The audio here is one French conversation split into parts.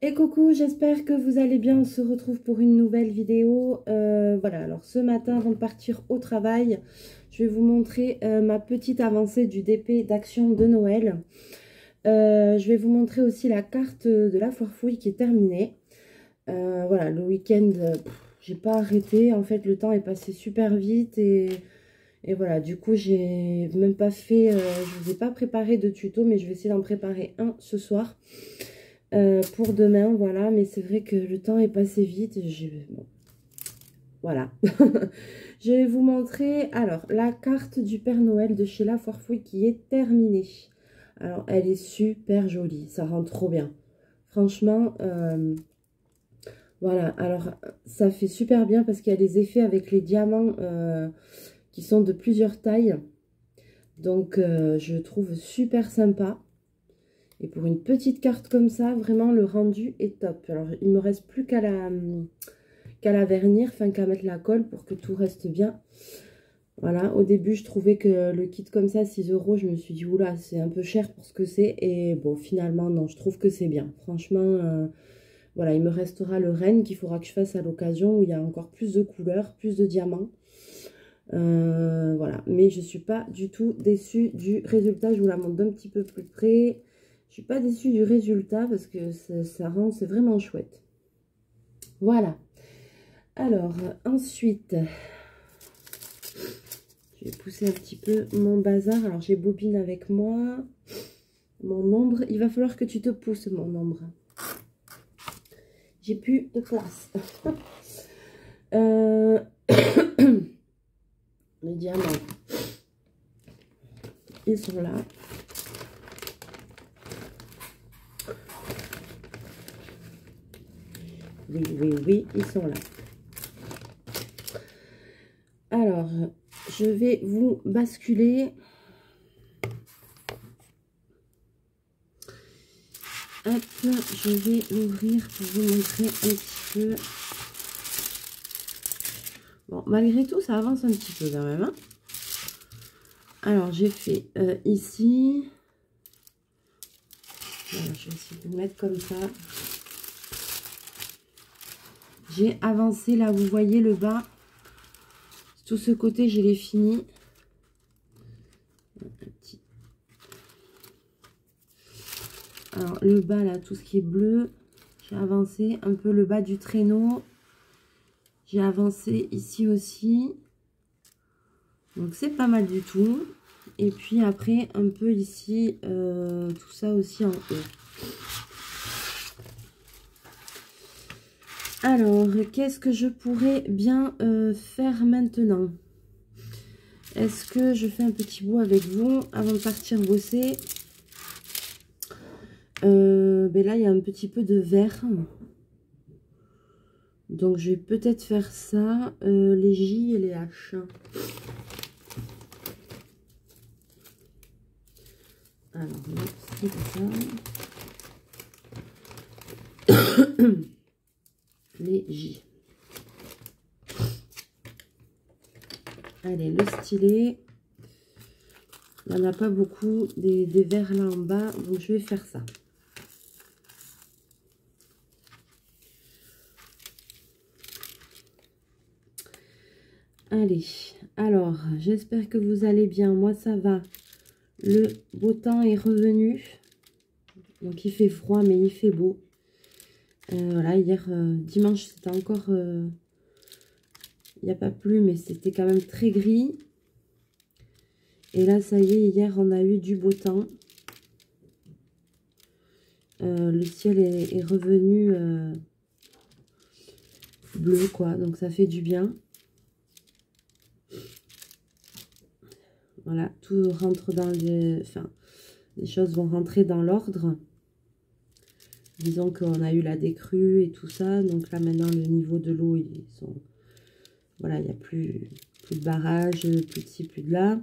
Et coucou, j'espère que vous allez bien. On se retrouve pour une nouvelle vidéo. Voilà, alors ce matin, avant de partir au travail, je vais vous montrer ma petite avancée du DP d'Action de Noël. Je vais vous montrer aussi la carte de la foire fouille qui est terminée. Voilà, le week-end, j'ai pas arrêté. En fait, le temps est passé super vite et voilà, du coup, j'ai même pas fait, je vous ai pas préparé de tuto, mais je vais essayer d'en préparer un ce soir. Pour demain, voilà, mais c'est vrai que le temps est passé vite. Bon, voilà. Je vais vous montrer, alors, la carte du Père Noël de chez La Foire Fouille qui est terminée. Alors, elle est super jolie, ça rend trop bien. Franchement, voilà, alors, ça fait super bien parce qu'il y a les effets avec les diamants qui sont de plusieurs tailles. Donc, je trouve super sympa. Et pour une petite carte comme ça, vraiment le rendu est top. Alors il me reste plus qu'à la vernir, enfin qu'à mettre la colle pour que tout reste bien. Voilà, au début je trouvais que le kit comme ça, 6 €, je me suis dit oula, c'est un peu cher pour ce que c'est. Et bon, finalement non, je trouve que c'est bien. Franchement, voilà, il me restera le renne qu'il faudra que je fasse à l'occasion où il y a encore plus de couleurs, plus de diamants. Voilà, mais je suis pas du tout déçue du résultat. Je vous la montre d'un petit peu plus près. Je suis pas déçue du résultat parce que ça rend, c'est vraiment chouette. Voilà. Alors, ensuite, je vais pousser un petit peu mon bazar. Alors, j'ai Bobine avec moi. Mon ombre, il va falloir que tu te pousses, mon ombre. J'ai plus de place. Les diamants, ils sont là. Oui, oui, oui, ils sont là. Alors, je vais vous basculer. Hop, je vais l'ouvrir pour vous montrer un petit peu. Bon, malgré tout, ça avance un petit peu quand même. Hein. Alors, j'ai fait ici. Voilà, je vais essayer de vous mettre comme ça. J'ai avancé là, vous voyez le bas. Tout ce côté, je l'ai fini. Alors, le bas là, tout ce qui est bleu. J'ai avancé un peu le bas du traîneau. J'ai avancé ici aussi. Donc, c'est pas mal du tout. Et puis après, un peu ici, tout ça aussi en haut. Alors, qu'est-ce que je pourrais bien faire maintenant? Est-ce que je fais un petit bout avec vous avant de partir bosser? Ben là, il y a un petit peu de vert. Donc, je vais peut-être faire ça. Les J et les H. Alors, c'est ça. Les J. Allez, le stylet. Il n'y en a pas beaucoup des verres là en bas. Donc, je vais faire ça. Allez, alors, j'espère que vous allez bien. Moi, ça va. Le beau temps est revenu. Donc, il fait froid, mais il fait beau. Voilà, hier, dimanche, c'était encore... il n'y a pas plu, mais c'était quand même très gris. Et là, ça y est, hier, on a eu du beau temps. Le ciel est revenu bleu, quoi. Donc, ça fait du bien. Voilà, tout rentre dans les... Enfin, les choses vont rentrer dans l'ordre. Disons qu'on a eu la décrue et tout ça. Donc là, maintenant, le niveau de l'eau, ils sont... Voilà, il n'y a plus de barrage, plus de ci, plus de là.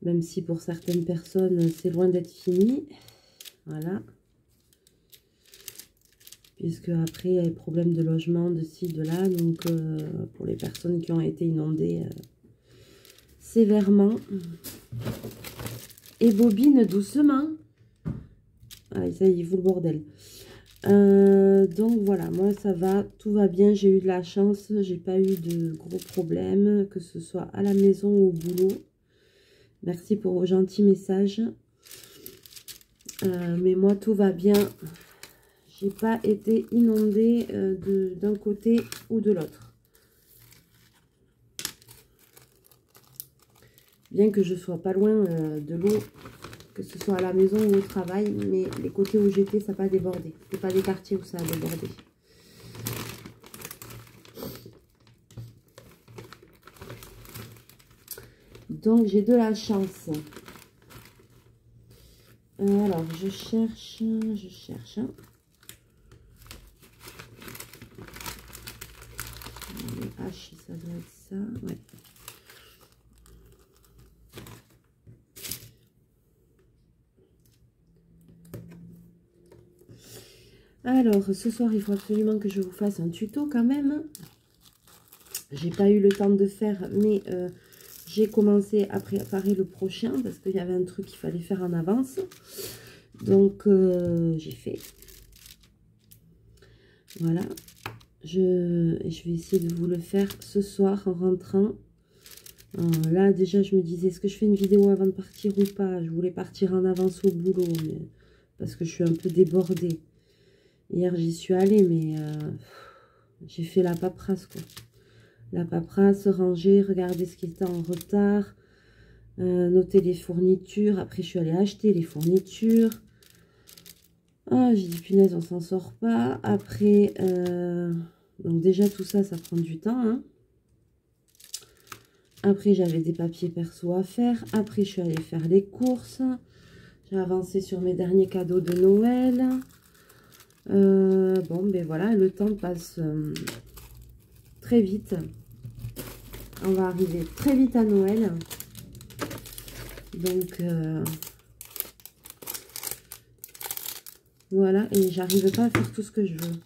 Même si pour certaines personnes, c'est loin d'être fini. Voilà. Puisque après, il y a les problèmes de logement, de ci, de là. Donc, pour les personnes qui ont été inondées sévèrement. et bobine doucement. Ah, ça y est, il fout le bordel. Donc voilà, moi ça va, tout va bien, j'ai eu de la chance, j'ai pas eu de gros problèmes, que ce soit à la maison ou au boulot. Merci pour vos gentils messages. Mais moi tout va bien, j'ai pas été inondée d'un côté ou de l'autre. Bien que je sois pas loin de l'eau, que ce soit à la maison ou au travail, mais les côtés où j'étais, ça n'a pas débordé. C'est pas des quartiers où ça a débordé. Donc, j'ai de la chance. Alors, je cherche. Les H, ça doit être ça. Ouais. Alors, ce soir, il faut absolument que je vous fasse un tuto quand même. J'ai pas eu le temps de faire, mais j'ai commencé à préparer le prochain parce qu'il y avait un truc qu'il fallait faire en avance. Donc, j'ai fait. Voilà. Je vais essayer de vous le faire ce soir en rentrant. Là, déjà, je me disais, est-ce que je fais une vidéo avant de partir ou pas? Je voulais partir en avance au boulot, mais, parce que je suis un peu débordée. Hier, j'y suis allée, mais j'ai fait la paperasse, quoi. La paperasse, ranger, regarder ce qui était en retard, noter les fournitures. Après, je suis allée acheter les fournitures. Ah, j'ai dit, punaise, on s'en sort pas. Après, donc déjà, tout ça, ça prend du temps, hein. Après, j'avais des papiers perso à faire. Après, je suis allée faire les courses. J'ai avancé sur mes derniers cadeaux de Noël. Bon, ben voilà, le temps passe très vite. On va arriver très vite à Noël. Donc, voilà. Et j'arrive pas à faire tout ce que je veux.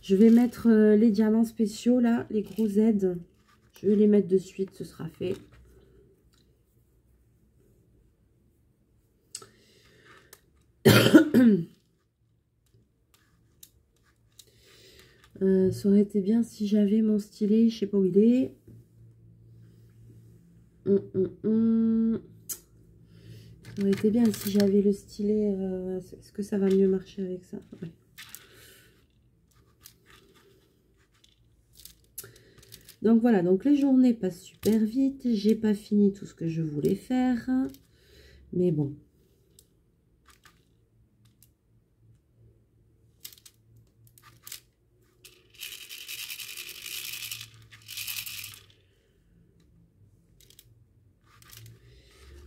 Je vais mettre les diamants spéciaux, là, les gros aides. Je vais les mettre de suite, ce sera fait. Ça aurait été bien si j'avais mon stylet, je sais pas où il est. Ça aurait été bien si j'avais le stylet. Est-ce que ça va mieux marcher avec ça? Ouais. Donc voilà, donc les journées passent super vite. J'ai pas fini tout ce que je voulais faire. Mais bon.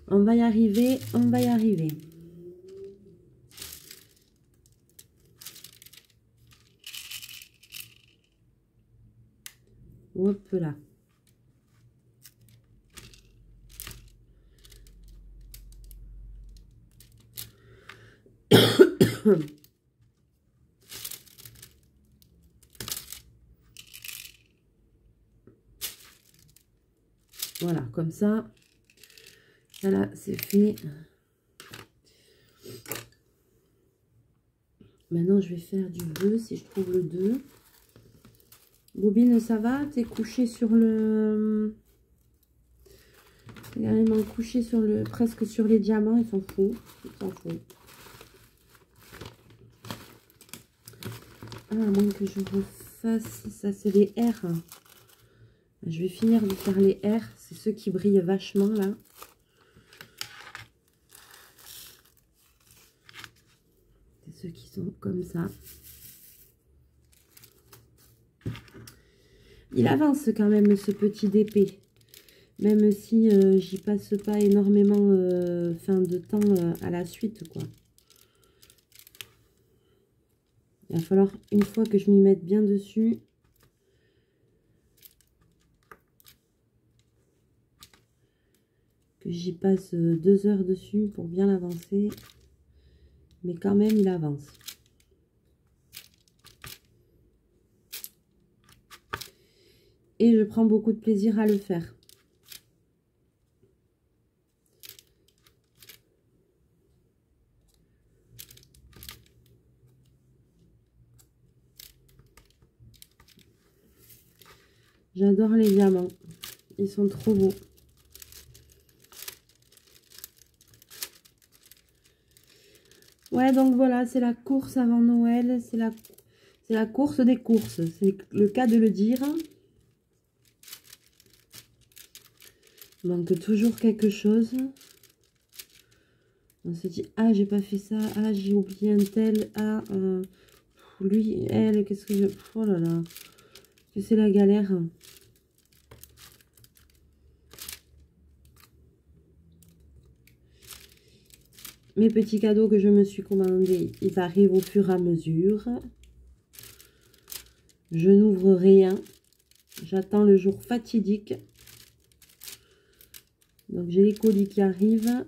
On va y arriver, on va y arriver. Hop là. Voilà, comme ça. Voilà, c'est fait. Maintenant, je vais faire du 2, si je trouve le 2. Bobine, ça va? T'es couché sur le... T'es carrément couché sur le... presque sur les diamants, ils s'en fout. Ils s'en fout. Ah, à moins que je refasse... Ça, c'est les R. Je vais finir de faire les R. C'est ceux qui brillent vachement, là. C'est ceux qui sont comme ça. Il avance quand même, ce petit DP. Même si j'y passe pas énormément de temps à la suite, quoi. Il va falloir, une fois que je m'y mette bien dessus, que j'y passe 2 heures dessus pour bien avancer. Mais quand même, il avance. Et je prends beaucoup de plaisir à le faire. J'adore les diamants. Ils sont trop beaux. Ouais, donc voilà, c'est la course avant Noël. C'est la course des courses. C'est le cas de le dire. Il manque toujours quelque chose. On se dit, ah, j'ai pas fait ça. Ah, j'ai oublié un tel. Ah, lui, elle, qu'est-ce que je... Oh là là. Que c'est la galère. Mes petits cadeaux que je me suis commandés, ils arrivent au fur et à mesure. Je n'ouvre rien. J'attends le jour fatidique. Donc j'ai les colis qui arrivent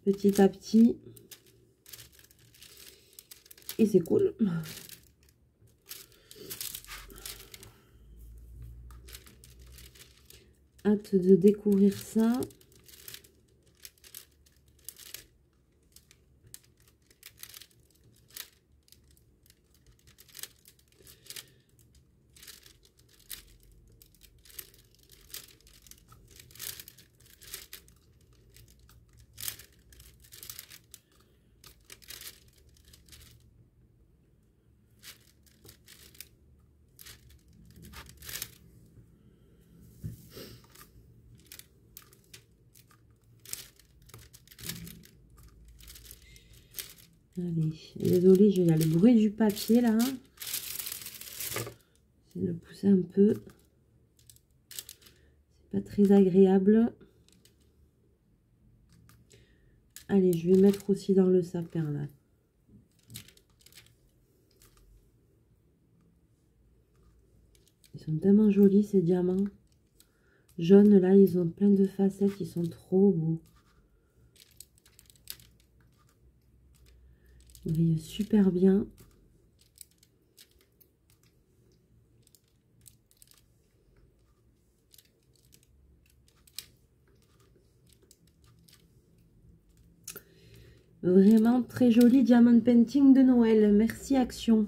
petit à petit. Et c'est cool. Hâte de découvrir ça. Allez, désolée, il y a le bruit du papier là. Je vais le pousser un peu. C'est pas très agréable. Allez, je vais mettre aussi dans le sapin là. Ils sont tellement jolis ces diamants. Jaunes là, ils ont plein de facettes, ils sont trop beaux. Ils brillent super bien. Vraiment très joli diamond painting de Noël. Merci Action.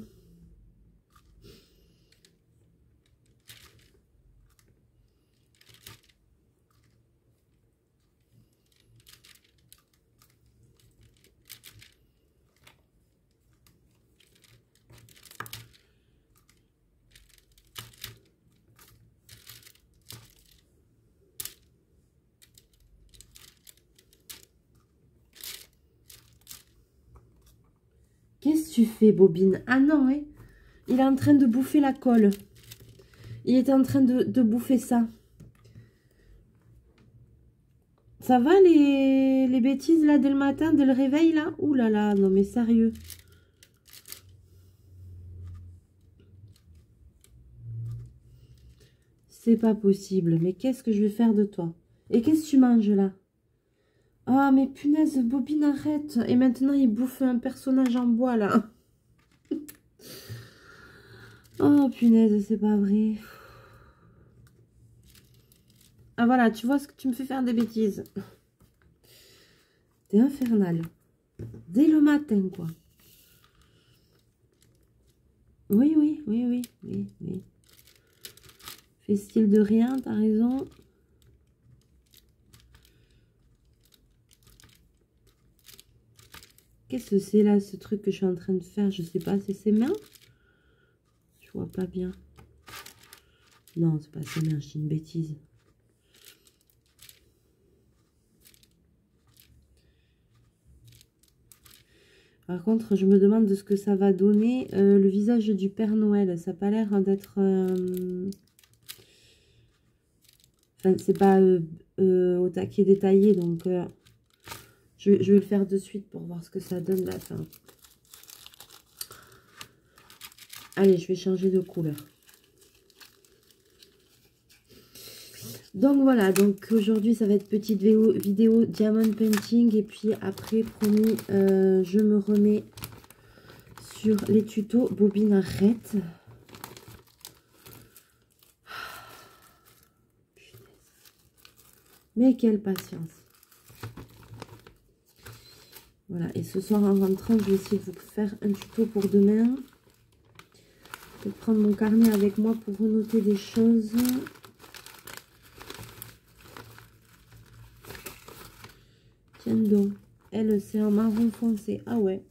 Qu'est-ce que tu fais, Bobine? Ah non, hein? Il est en train de bouffer la colle. Il est en train de bouffer ça. Ça va les bêtises là dès le matin, dès le réveil là? Ouh là là, non mais sérieux. C'est pas possible. Mais qu'est-ce que je vais faire de toi? Et qu'est-ce que tu manges là? Ah mais punaise, Bobine, arrête. Et maintenant il bouffe un personnage en bois là. Oh punaise, c'est pas vrai. Ah voilà, tu vois ce que tu me fais faire des bêtises. T'es infernal. Dès le matin, quoi. Oui, oui, oui, oui, oui, oui. Fais style de rien, t'as raison. Qu'est-ce que c'est là, ce truc que je suis en train de faire? Je sais pas, c'est ses mains? Je vois pas bien. Non, c'est pas ses mains, je dis une bêtise. Par contre, je me demande de ce que ça va donner. Le visage du Père Noël, ça n'a pas l'air d'être... Enfin, c'est pas au taquet détaillé, donc je vais le faire de suite pour voir ce que ça donne la fin. Allez, je vais changer de couleur. Donc voilà, donc aujourd'hui ça va être petite vidéo diamond painting et puis après promis je me remets sur les tutos. Bobine, arrête. Mais quelle patience. Voilà, et ce soir en rentrant je vais essayer de vous faire un tuto pour demain. Je vais prendre mon carnet avec moi pour renoter des choses. Tiens donc. Elle, c'est un marron foncé. Ah ouais.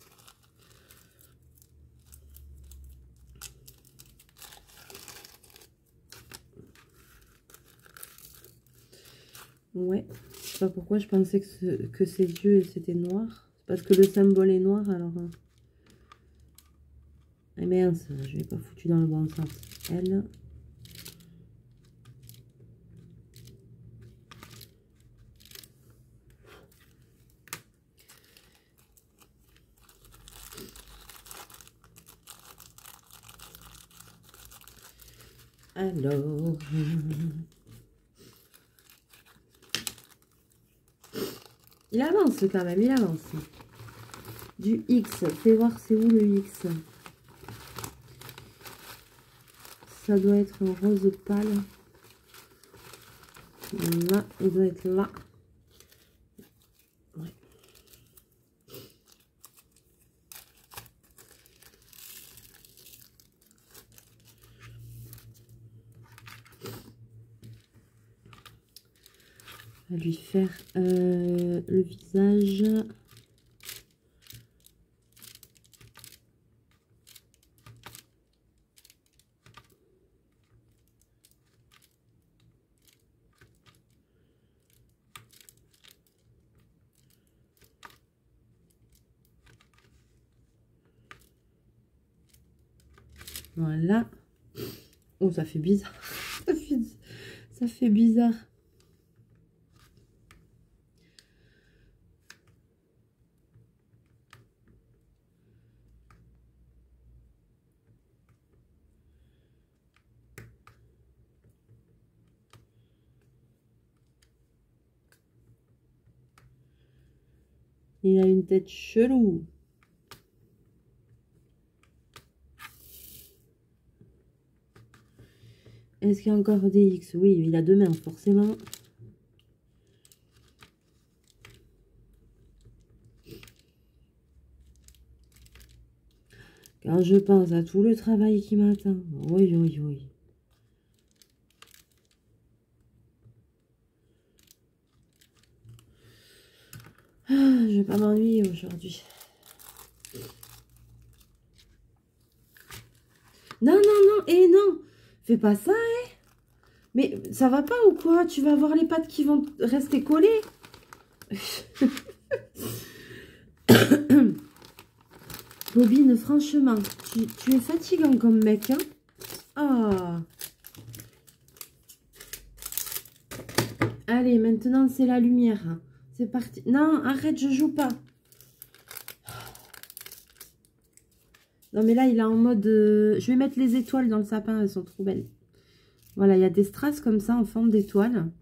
Ouais. Je sais pas pourquoi je pensais que ses yeux c'était noir. Parce que le symbole est noir alors. Ah mince, je l'ai pas foutu dans le bon sens. Elle. Alors. Il avance quand même, il avance. Du X. Fais voir c'est où le X. Ça doit être un rose pâle. Là, il doit être là. Ouais. On va lui faire le visage. Voilà. Oh, ça fait bizarre. Ça fait bizarre. Il a une tête chelou. Est-ce qu'il y a encore des X? Oui, il a deux mains, forcément. Quand je pense à tout le travail qui m'attend. Oui, oui, oui. Ah, je vais pas m'ennuyer aujourd'hui. Non, non, non, et non. Fais pas ça, hein. Mais ça va pas ou quoi? Tu vas avoir les pattes qui vont rester collées. Bobine, franchement, tu es fatigant comme mec, hein? Ah. Allez, maintenant, c'est la lumière. C'est parti. Non, arrête, je joue pas. Non, mais là, il est en mode... Je vais mettre les étoiles dans le sapin, elles sont trop belles. Voilà, il y a des strass comme ça en forme d'étoiles.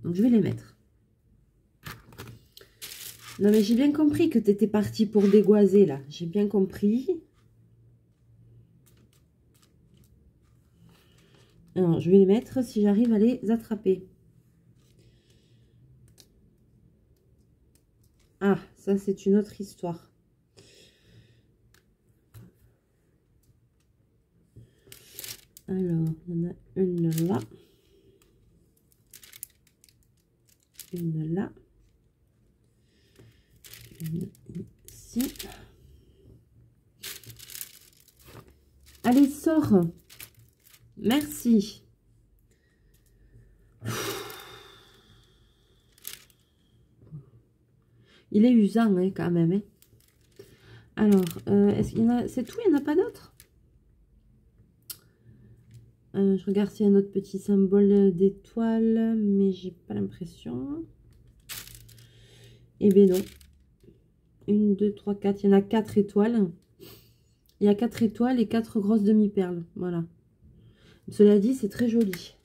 Donc, je vais les mettre. Non, mais j'ai bien compris que tu étais parti pour dégoiser, là. J'ai bien compris. Alors, je vais les mettre si j'arrive à les attraper. Ah, ça, c'est une autre histoire. Alors, il y en a une là. Une là. Une ici. Allez, sors. Merci. Il est usant, hein, quand même. Hein. Alors, est-ce qu'il y en a... C'est tout, il n'y en a pas d'autres? Je regarde s'il y a un autre petit symbole d'étoile, mais j'ai pas l'impression. Eh bien non. 1, 2, 3, 4. Il y en a 4 étoiles. Il y a 4 étoiles et 4 grosses demi-perles. Voilà. Cela dit, c'est très joli.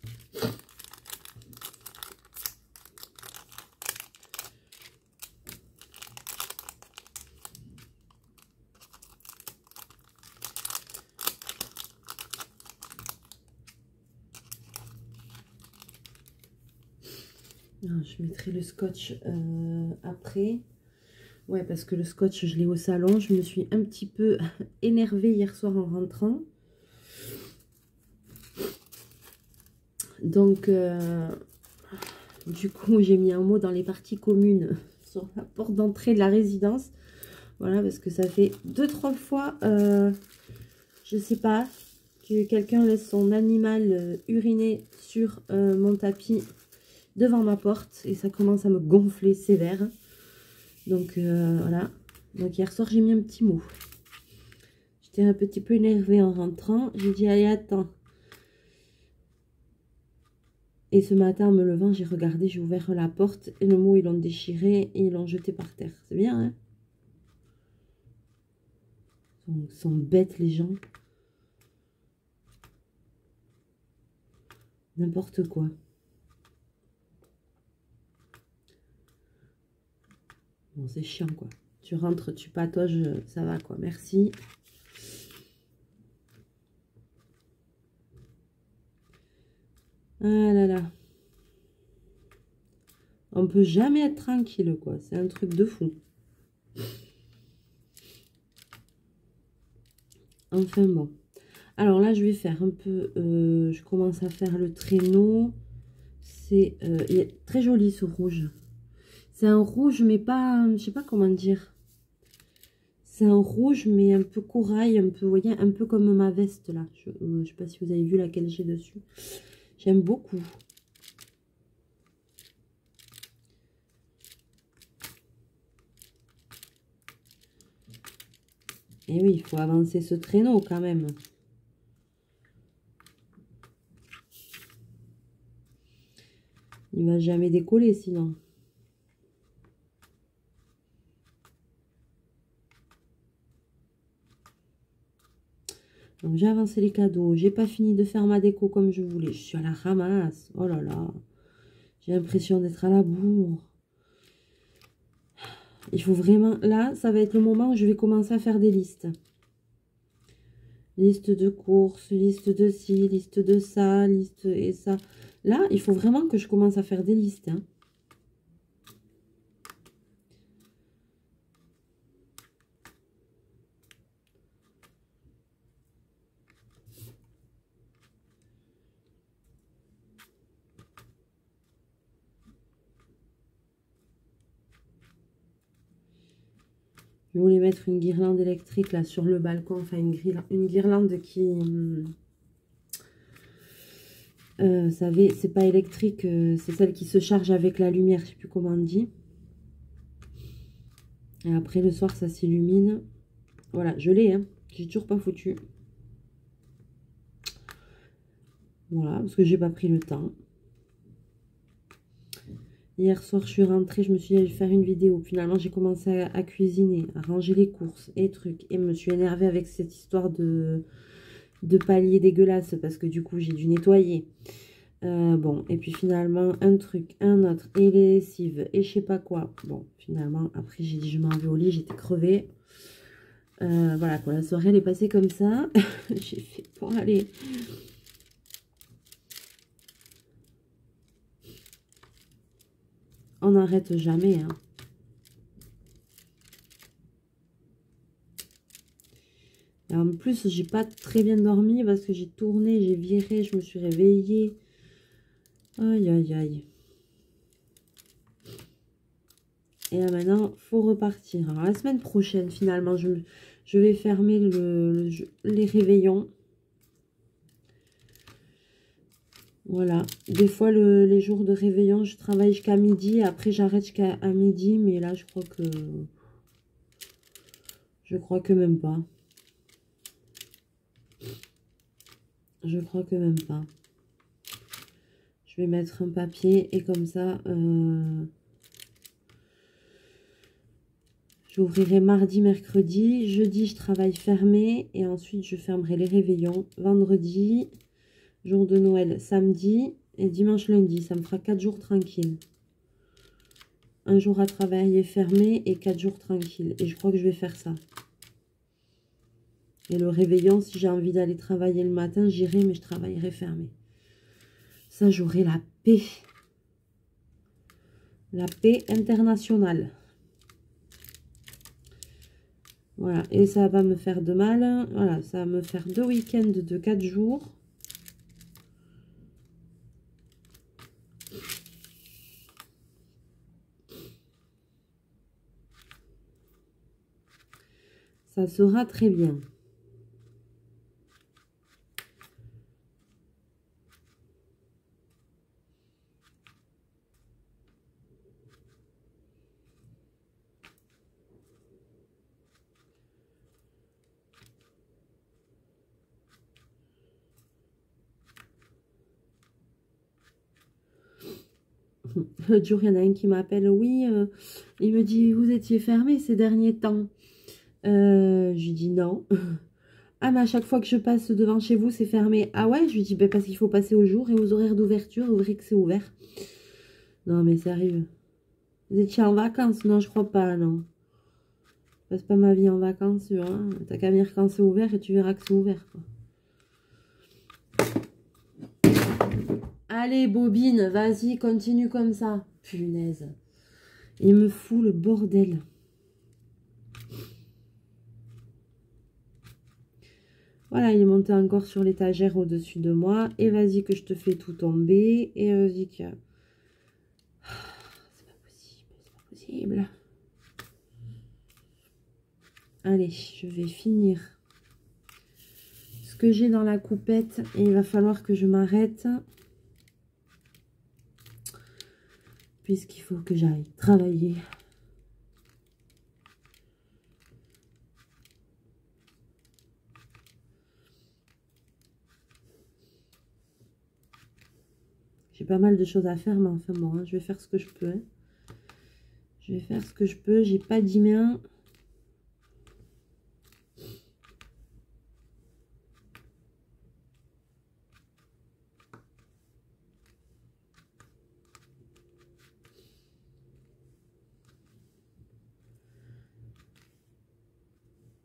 Non, je mettrai le scotch après. Ouais, parce que le scotch, je l'ai au salon. Je me suis un petit peu énervée hier soir en rentrant. Donc, du coup, j'ai mis un mot dans les parties communes sur la porte d'entrée de la résidence. Voilà, parce que ça fait 2-3 fois, je sais pas, que quelqu'un laisse son animal uriner sur mon tapis devant ma porte. Et ça commence à me gonfler sévère. Donc, voilà. Donc, hier soir, j'ai mis un petit mot. J'étais un petit peu énervée en rentrant. J'ai dit, allez, attends. Et ce matin, en me levant, j'ai regardé, j'ai ouvert la porte. Et le mot, ils l'ont déchiré et ils l'ont jeté par terre. C'est bien, hein? Ils sont bêtes, les gens. N'importe quoi. Bon, c'est chiant, quoi. Tu rentres, tu patauges, ça va, quoi. Merci. Ah là là. On peut jamais être tranquille, quoi. C'est un truc de fou. Enfin, bon. Alors là, je vais faire un peu... je commence à faire le traîneau. C'est il est très joli, ce rouge. C'est un rouge, mais pas... Je sais pas comment dire. C'est un rouge, mais un peu corail, un peu, vous voyez, un peu comme ma veste, là. Je sais pas si vous avez vu laquelle j'ai dessus. J'aime beaucoup. Et oui, il faut avancer ce traîneau, quand même. Il va jamais décoller, sinon. Donc, j'ai avancé les cadeaux. J'ai pas fini de faire ma déco comme je voulais. Je suis à la ramasse. Oh là là. J'ai l'impression d'être à la bourre. Il faut vraiment... Là, ça va être le moment où je vais commencer à faire des listes. Liste de courses, liste de ci, liste de ça, liste et ça. Là, il faut vraiment que je commence à faire des listes, hein. Je voulais mettre une guirlande électrique là sur le balcon. Enfin, une guirlande qui... vous savez, c'est pas électrique. C'est celle qui se charge avec la lumière. Je sais plus comment on dit. Et après, le soir, ça s'illumine. Voilà, je l'ai, hein. J'ai toujours pas foutu. Voilà, parce que j'ai pas pris le temps. Hier soir, je suis rentrée, je me suis dit, je vais faire une vidéo. Finalement, j'ai commencé à cuisiner, à ranger les courses et trucs. Et je me suis énervée avec cette histoire de palier dégueulasse parce que du coup, j'ai dû nettoyer. Bon, et puis finalement, un truc, un autre, et les lessives, et je sais pas quoi. Bon, finalement, après, j'ai dit, je m'en vais au lit, j'étais crevée. Voilà, quoi, la soirée, elle est passée comme ça. J'ai fait, pour aller... On n'arrête jamais, hein. Et en plus, j'ai pas très bien dormi parce que j'ai tourné, j'ai viré, je me suis réveillée. Aïe, aïe, aïe. Et là, maintenant, faut repartir. Alors, la semaine prochaine, finalement, je vais fermer les réveillons. Voilà. Des fois, les jours de réveillon, je travaille jusqu'à midi. Après, j'arrête jusqu'à midi. Mais là, je crois que... Je crois que même pas. Je crois que même pas. Je vais mettre un papier et comme ça... J'ouvrirai mardi, mercredi. Jeudi, je travaille fermé. Et ensuite, je fermerai les réveillons. Vendredi, jour de Noël, samedi. Et dimanche, lundi. Ça me fera 4 jours tranquilles. Un jour à travailler fermé et 4 jours tranquilles. Et je crois que je vais faire ça. Et le réveillon, si j'ai envie d'aller travailler le matin, j'irai, mais je travaillerai fermé. Ça, j'aurai la paix. La paix internationale. Voilà, et ça va me faire de mal. Voilà, ça va me faire 2 week-ends de 4 jours. Ça sera très bien. L'autre jour, il y en a un qui m'appelle. Oui, il me dit, vous étiez fermé ces derniers temps. Je lui dis non. Ah, mais à chaque fois que je passe devant chez vous, c'est fermé. Ah ouais, je lui dis, ben, parce qu'il faut passer au jour et aux horaires d'ouverture, vous verrez que c'est ouvert. Non, mais sérieux. Vous étiez en vacances? Non, je crois pas, non. Je passe pas ma vie en vacances, hein. T'as qu'à venir quand c'est ouvert et tu verras que c'est ouvert, quoi. Allez, bobine, vas-y, continue comme ça. Punaise. Il me fout le bordel. Voilà, il est monté encore sur l'étagère au-dessus de moi. Et vas-y que je te fais tout tomber. Et vas-y que... C'est pas possible, c'est pas possible. Allez, je vais finir ce que j'ai dans la coupette. Et il va falloir que je m'arrête. Puisqu'il faut que j'aille travailler. J'ai pas mal de choses à faire, mais enfin bon, hein, je vais faire ce que je peux. Hein. Je vais faire ce que je peux. J'ai pas 10 mains.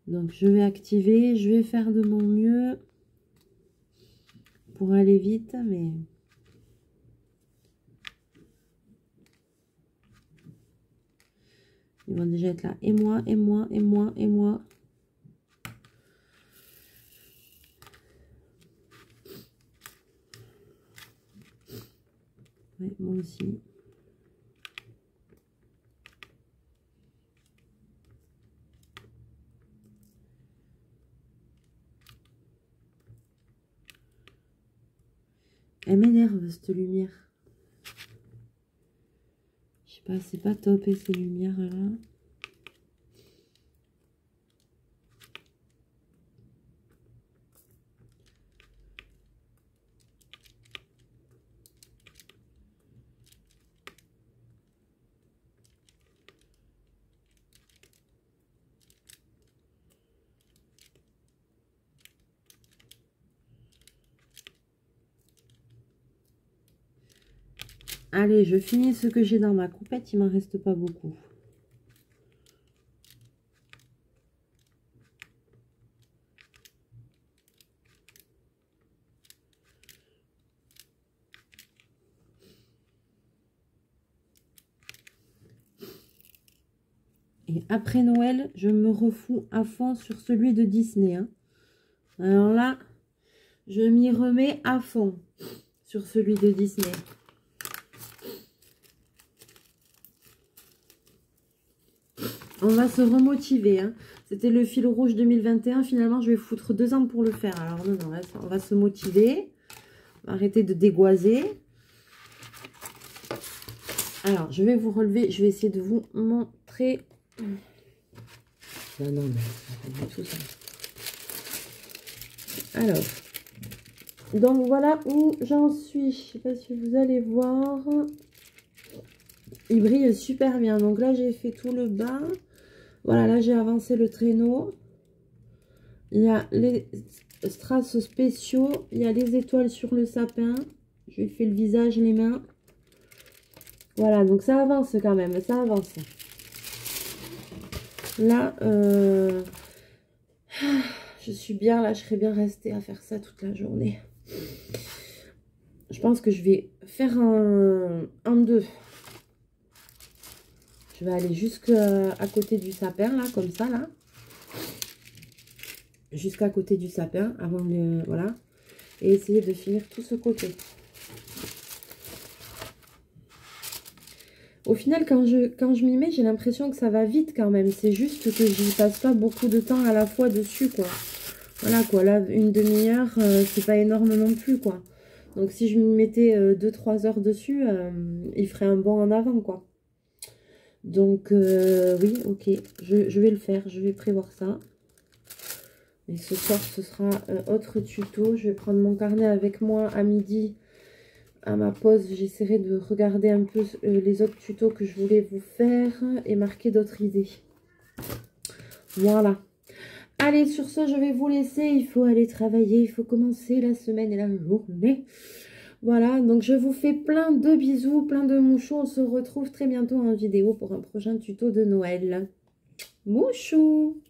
Donc je vais activer, je vais faire de mon mieux pour aller vite, mais... Ils vont déjà être là. Et moi, et moi, et moi, et moi. Ouais, moi aussi. Elle m'énerve, cette lumière. Je sais pas, c'est pas top, et ces lumières-là. Allez, je finis ce que j'ai dans ma coupette. Il m'en reste pas beaucoup. Et après Noël, je me refous à fond sur celui de Disney. Hein. Alors là, je m'y remets à fond sur celui de Disney. On va se remotiver. Hein. C'était le fil rouge 2021. Finalement, je vais foutre 2 ans pour le faire. Alors non, là, on va se motiver. On va arrêter de dégoiser. Alors, je vais vous relever. Je vais essayer de vous montrer. Non, non, mais pas du tout ça. Alors, donc voilà où j'en suis. Je ne sais pas si vous allez voir. Il brille super bien. Donc là, j'ai fait tout le bas. Voilà, là, j'ai avancé le traîneau. Il y a les strass spéciaux. Il y a les étoiles sur le sapin. Je lui ai fait le visage, les mains. Voilà, donc ça avance quand même. Ça avance. Là, je suis bien. Là, je serais bien restée à faire ça toute la journée. Je pense que je vais faire un 2. Je vais aller jusqu'à côté du sapin, là, comme ça, là. Jusqu'à côté du sapin, avant de... Voilà. Et essayer de finir tout ce côté. Au final, quand je m'y mets, j'ai l'impression que ça va vite quand même. C'est juste que j'y passe pas beaucoup de temps à la fois dessus, quoi. Voilà, quoi. Là, une demi-heure, c'est pas énorme non plus, quoi. Donc, si je m'y mettais 2-3 heures dessus, il ferait un bond en avant, quoi. Donc, oui, ok. Je vais le faire. Je vais prévoir ça. Et ce soir, ce sera autre tuto. Je vais prendre mon carnet avec moi à midi. À ma pause, j'essaierai de regarder un peu les autres tutos que je voulais vous faire et marquer d'autres idées. Voilà. Allez, sur ce, je vais vous laisser. Il faut aller travailler. Il faut commencer la semaine et la journée. Voilà, donc je vous fais plein de bisous, plein de mouchous. On se retrouve très bientôt en vidéo pour un prochain tuto de Noël. Mouchou!